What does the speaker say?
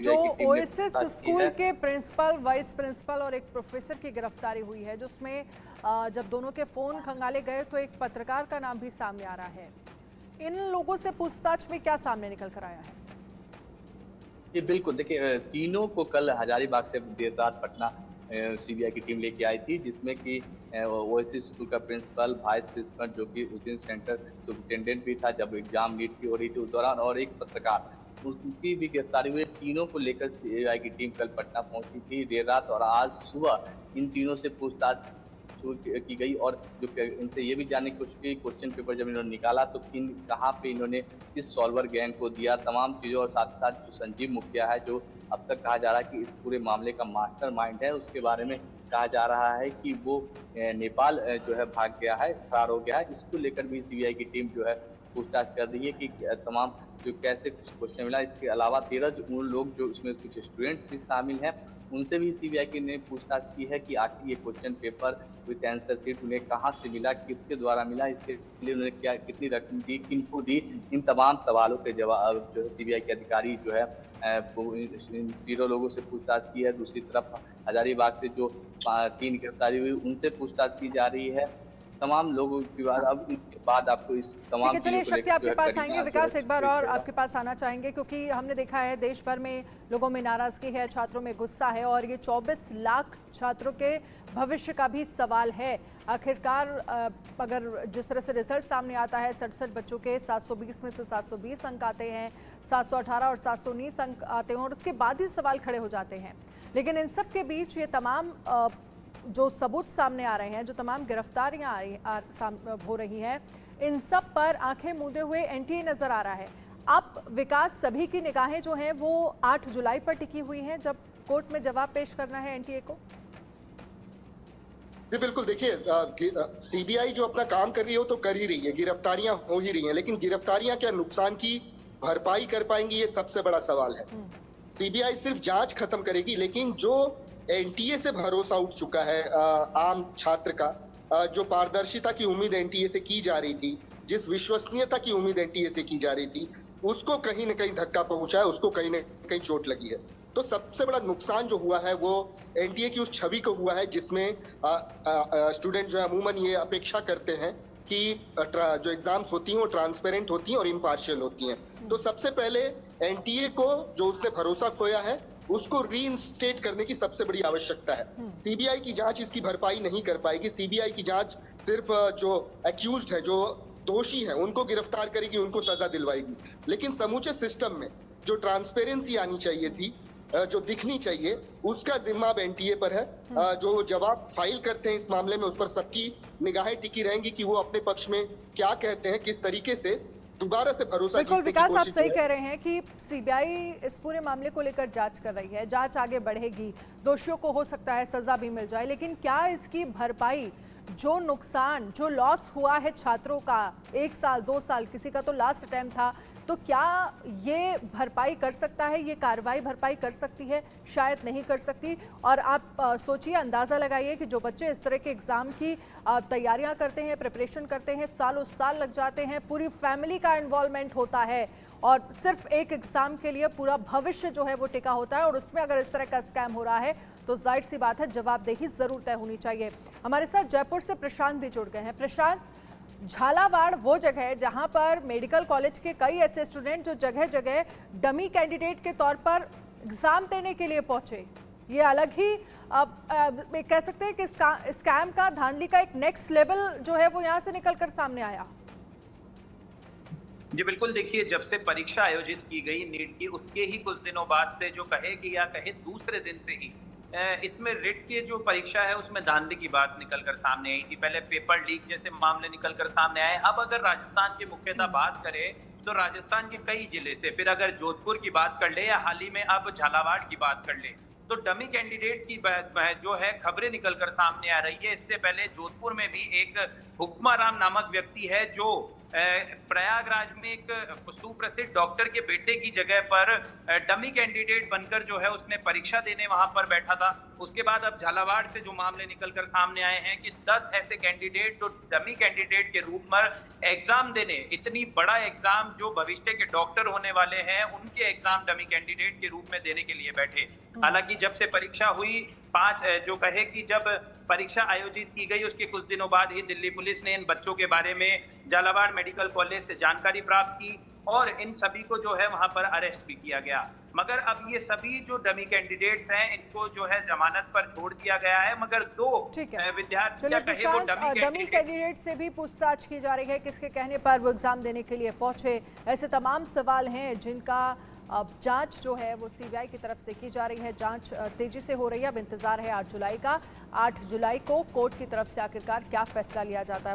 जो की टीम ने ओएसिस पूछताछ की स्कूल है। के प्रिंसिपल, वाइस प्रिंसिपल और एक प्रोफेसर की गिरफ्तारी हुई है, जिसमें जब दोनों के फोन खंगाले गए तो एक पत्रकार का नाम भी सामने आ रहा है। इन लोगों से पूछताछ में क्या सामने निकल कर आया है? जी बिल्कुल, देखिए तीनों को कल हजारीबाग से देर रात पटना सीबीआई की टीम लेके आई थी, जिसमें कि ओएसिस स्कूल का प्रिंसिपल, वाइस प्रिंसिपल जो कि उस दिन सेंटर सुपरिटेंडेंट भी था जब एग्जाम लीड की हो रही थी उस दौरान, और एक पत्रकार, उनकी भी गिरफ्तारी हुई। तीनों को लेकर सीबीआई की टीम कल पटना पहुंची थी देर रात, और आज सुबह इन तीनों से पूछताछ शुरू की गई। और जो इनसे ये भी जानने की कोशिश की, क्वेश्चन पेपर जब इन्होंने निकाला तो किन कहाँ पे इन्होंने किस सॉल्वर गैंग को दिया, तमाम चीज़ों, और साथ ही साथ जो संजीव मुखिया है, जो अब तक कहा जा रहा है कि इस पूरे मामले का मास्टरमाइंड है, उसके बारे में कहा जा रहा है कि वो नेपाल जो है भाग गया है, फरार हो गया है। इसको लेकर भी सीबीआई की टीम जो है पूछताछ कर रही है कि तमाम जो कैसे कुछ क्वेश्चन मिला। इसके अलावा 13 जो उन लोग जो इसमें कुछ स्टूडेंट्स भी शामिल हैं, उनसे भी सीबीआई की ने पूछताछ की है कि आखिर ये question paper with answer sheet उन्हें कहाँ से मिला, किसके द्वारा मिला, इसके लिए उन्होंने क्या कितनी रकम दी, किनको दी। इन तमाम सवालों के जवाब जो है सीबीआई के अधिकारी जो है वो इन तीनों लोगों से पूछताछ की है। दूसरी तरफ हजारीबाग से जो 3 गिरफ्तारी हुई, उनसे पूछताछ की जा रही है। तमाम लोगों की बात, अब इनके बाद आपको इस ठीक तमाम है, चीज़ों चलिए को शक्ति लेकर जो आपके है पास आएंगे, कड़ीना जो है विकास एक बार और देखेगा। आपके पास आना चाहेंगे, क्योंकि हमने देखा है देश भर में लोगों में नाराजगी है, छात्रों में गुस्सा है, और ये 24 लाख छात्रों के भविष्य का भी सवाल है। आखिरकार अगर जिस तरह से रिजल्ट सामने आता है, 67 बच्चों के 720 में से 720 अंक आते हैं, 718 और 719 अंक आते हैं, और उसके बाद ही सवाल खड़े हो जाते हैं। लेकिन इन सब के बीच ये तमाम जो सबूत सामने आ रहे हैं, जो तमाम गिरफ्तारियां हो रही हैं, इन सब पर आंखें मूंदे हुए एनटीए नजर आ रहा है। अब विकास, सभी की निगाहें जो हैं वो 8 जुलाई पर टिकी हुई हैं, जब कोर्ट में जवाब पेश करना है एनटीए को। जी बिल्कुल, देखिए सीबीआई जो अपना काम कर रही है वो तो कर ही रही है, गिरफ्तारियां हो ही रही हैं, लेकिन गिरफ्तारियां क्या नुकसान की भरपाई कर पाएंगी, ये सबसे बड़ा सवाल है। सीबीआई सिर्फ जांच खत्म करेगी, लेकिन जो एनटीए से भरोसा उठ चुका है आम छात्र का, जो पारदर्शिता की उम्मीद एनटीए से की जा रही थी, जिस विश्वसनीयता की उम्मीद एनटीए से की जा रही थी, उसको कहीं न कहीं धक्का पहुंचा है, उसको कहीं न कहीं चोट लगी है। तो सबसे बड़ा नुकसान जो हुआ है वो एनटीए की उस छवि को हुआ है, जिसमें स्टूडेंट जो है अमूमन ये अपेक्षा करते हैं कि जो एग्जाम्स होती हैं वो ट्रांसपेरेंट होती हैं और इम्पार्शियल होती हैं। तो सबसे पहले एनटीए को जो उसने भरोसा खोया है उसको रीइंस्टेट करने की सबसे बड़ी आवश्यकता है। सीबीआई की जांच इसकी भरपाई नहीं कर पाएगी। सीबीआई की जांच सिर्फ जो एक्यूज्ड है, जो दोषी है, उनको गिरफ्तार करेगी, उनको सजा दिलवाएगी, लेकिन समूचे सिस्टम में जो ट्रांसपेरेंसी आनी चाहिए थी, जो दिखनी चाहिए, उसका जिम्मा अब एनटीए पर है। जो जवाब फाइल करते हैं इस मामले में, उस पर सबकी निगाहें टिकी रहेंगी कि वो अपने पक्ष में क्या कहते हैं, किस तरीके से दोबारा से भरोसा बिल्कुल जीतने की विकास, आप कोशिश सही है। कह रहे हैं कि सीबीआई इस पूरे मामले को लेकर जांच कर रही है, जांच आगे बढ़ेगी, दोषियों को हो सकता है सजा भी मिल जाए, लेकिन क्या इसकी भरपाई, जो नुकसान, जो लॉस हुआ है छात्रों का, 1 साल 2 साल, किसी का तो लास्ट अटेम्प्ट था, तो क्या ये भरपाई कर सकता है, ये कार्रवाई भरपाई कर सकती है? शायद नहीं कर सकती। और आप सोचिए, अंदाज़ा लगाइए कि जो बच्चे इस तरह के एग्ज़ाम की तैयारियां करते हैं, प्रिपरेशन करते हैं, सालों साल लग जाते हैं, पूरी फैमिली का इन्वॉल्वमेंट होता है, और सिर्फ एक एग्ज़ाम के लिए पूरा भविष्य जो है वो टिका होता है, और उसमें अगर इस तरह का स्कैम हो रहा है तो जाहिर सी बात है जवाबदेही ज़रूर तय होनी चाहिए। हमारे साथ जयपुर से प्रशांत भी जुड़ गए हैं। प्रशांत, झालावाड़ वो जगह है जहां पर मेडिकल कॉलेज के कई ऐसे स्टूडेंट जो जगह जगह डमी कैंडिडेट के तौर पर एग्जाम देने के लिए पहुंचे, ये अलग ही कह सकते हैं कि स्कैम का, धांधली का एक नेक्स्ट लेवल जो है वो यहां से निकलकर सामने आया। जी बिल्कुल, देखिए जब से परीक्षा आयोजित की गई नीट की, उसके ही कुछ दिनों बाद से, जो कहे कि या कहे दूसरे दिन से ही इसमें रिट की जो परीक्षा है उसमें धांधली की बात निकलकर सामने आई थी। पहले पेपर लीक जैसे मामले निकलकर सामने आए। अब अगर राजस्थान की मुख्यतः बात करें तो राजस्थान के कई जिले से, फिर अगर जोधपुर की बात कर ले या हाल ही में अब झालावाड़ की बात कर ले, तो डमी कैंडिडेट्स की जो है खबरें निकलकर सामने आ रही है। इससे पहले जोधपुर में भी एक हुक्माराम नामक व्यक्ति है जो प्रयागराज में एक सुप्रसिद्ध डॉक्टर के बेटे की जगह पर डमी कैंडिडेट बनकर जो है उसने परीक्षा देने वहां पर बैठा था। उसके बाद अब झालावाड़ से जो मामले निकलकर सामने आए हैं कि 10 ऐसे कैंडिडेट जो डमी कैंडिडेट के रूप में एग्जाम देने, इतनी बड़ा एग्जाम जो भविष्य के डॉक्टर होने वाले हैं उनके एग्जाम डमी कैंडिडेट के रूप में देने के लिए बैठे। हालांकि जब से परीक्षा हुई जो कहे कि जब परीक्षा आयोजित की गई उसके कुछ दिनों बाद ही दिल्ली पुलिस ने इन बच्चों के बारे में झालावाड़ मेडिकल कॉलेज से जानकारी प्राप्त की और इन सभी को जो है वहां पर अरेस्ट भी किया गया। मगर अब ये सभी जो डमी कैंडिडेट्स हैं इनको जो है जमानत पर छोड़ दिया गया है, मगर 2 विद्यार्थी कहे वो डमी कैंडिडेट से भी पूछताछ की जा रही है, किसके कहने पर वो एग्जाम देने के लिए पहुंचे। ऐसे तमाम सवाल हैं जिनका अब जांच जो है वो सीबीआई की तरफ से की जा रही है। जांच तेजी से हो रही है। अब इंतजार है 8 जुलाई का। 8 जुलाई को कोर्ट की तरफ से आखिरकार क्या फैसला लिया जाता है।